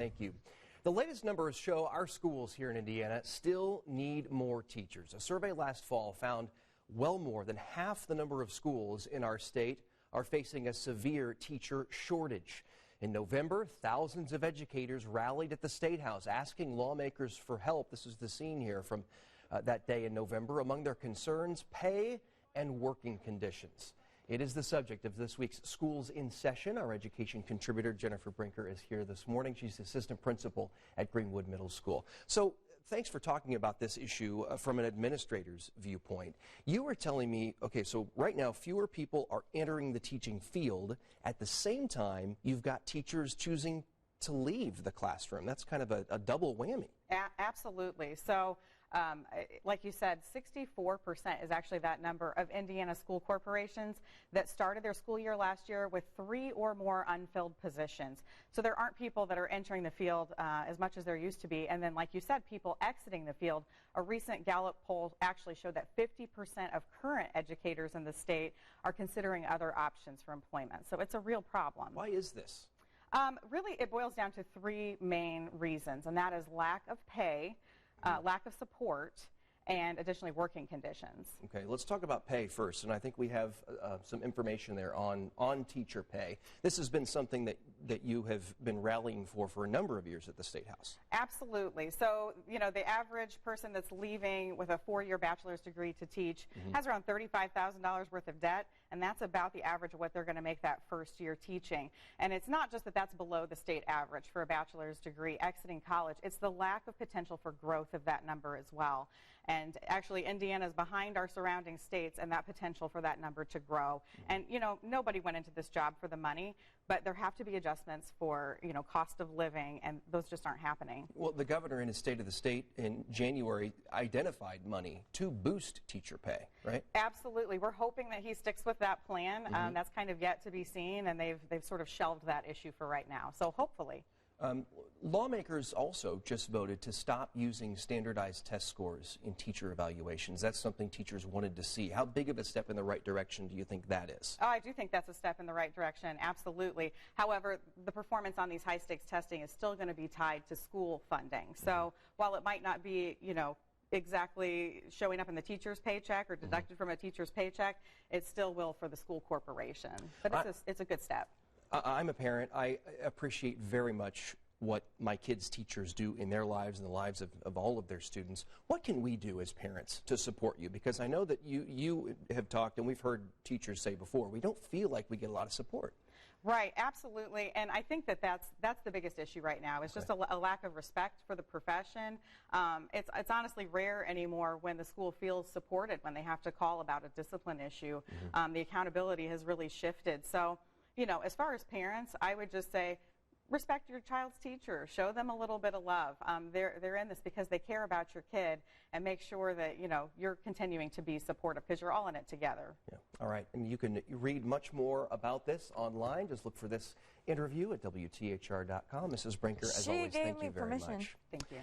Thank you. The latest numbers show our schools here in Indiana still need more teachers. A survey last fall found well more than half the number of schools in our state are facing a severe teacher shortage. In November, thousands of educators rallied at the State House asking lawmakers for help. This is the scene here from that day in November. Among their concerns, pay and working conditions. It is the subject of this week's Schools in Session. Our education contributor, Jennifer Brinker, is here this morning. She's assistant principal at Greenwood Middle School. So thanks for talking about this issue from an administrator's viewpoint. You were telling me, okay, so right now fewer people are entering the teaching field. At the same time, you've got teachers choosing to leave the classroom. That's kind of a double whammy. Absolutely. So like you said, 64% is actually that number of Indiana school corporations that started their school year last year with 3 or more unfilled positions. So there aren't people that are entering the field as much as there used to be. And then, like you said, people exiting the field. A recent Gallup poll actually showed that 50% of current educators in the state are considering other options for employment. So it's a real problem. Why is this? Really, it boils down to 3 main reasons, and that is lack of pay, lack of support, and additionally working conditions. Okay, let's talk about pay first, and I think we have some information there on teacher pay. This has been something that you have been rallying for a number of years at the State House. Absolutely. So, you know, the average person that's leaving with a 4-year bachelor's degree to teach has around $35,000 worth of debt, and that's about the average of what they're going to make that first year teaching. And it's not just that that's below the state average for a bachelor's degree exiting college, it's the lack of potential for growth of that number as well. And actually, Indiana is behind our surrounding states and that potential for that number to grow. And, you know, nobody went into this job for the money, but there have to be adjustments for, you know, cost of living, and those just aren't happening. Well, the governor in his State of the State in January identified money to boost teacher pay, right? Absolutely. We're hoping that he sticks with that plan. That's kind of yet to be seen, and they've sort of shelved that issue for right now. So hopefully. Lawmakers also just voted to stop using standardized test scores in teacher evaluations. That's something teachers wanted to see. How big of a step in the right direction do you think that is? Oh, I do think that's a step in the right direction, absolutely. However, the performance on these high-stakes testing is still going to be tied to school funding. So while it might not be, you know, exactly showing up in the teacher's paycheck or deducted from a teacher's paycheck, it still will for the school corporation. But it's a good step. I'm a parent. I appreciate very much what my kids' teachers do in their lives and the lives of all of their students. What can we do as parents to support you? Because I know that you have talked, and we've heard teachers say before, we don't feel like we get a lot of support. Right, absolutely, and I think that's the biggest issue right now. It's just a lack of respect for the profession. It's honestly rare anymore when the school feels supported when they have to call about a discipline issue. The accountability has really shifted. So, you know, as far as parents, I would just say, respect your child's teacher. Show them a little bit of love. They're in this because they care about your kid, and make sure that, you know, you're continuing to be supportive because you're all in it together. Yeah. All right. And you can read much more about this online. Just look for this interview at WTHR.com. Mrs. Brinker, as always, thank you very much. Thank you.